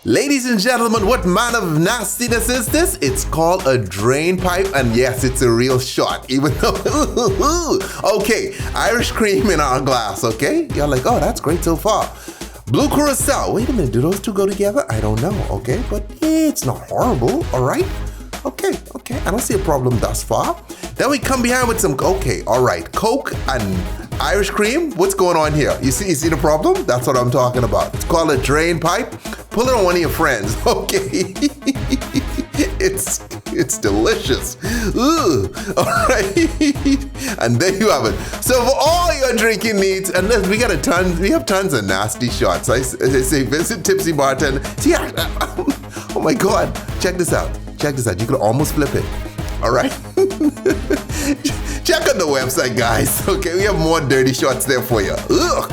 Ladies and gentlemen, what manner of nastiness is this? It's called a drain pipe, and yes, it's a real shot, even though, okay, Irish cream in our glass, okay? You're like, oh, that's great so far. Blue Curacao, wait a minute, do those two go together? I don't know, okay? But it's not horrible, all right? Okay, I don't see a problem thus far. Then we come behind with some, okay, all right, Coke and Irish cream. What's going on here? You see the problem? That's what I'm talking about. It's called a drain pipe. Pull it on one of your friends, okay? It's delicious. Ooh, all right. And there you have it. So for all your drinking needs, and we have tons of nasty shots. I say visit Tipsy Bartender. See, oh my God, check this out. You could almost flip it. All right. Check out the website, guys. Okay, we have more dirty shots there for you. Ugh.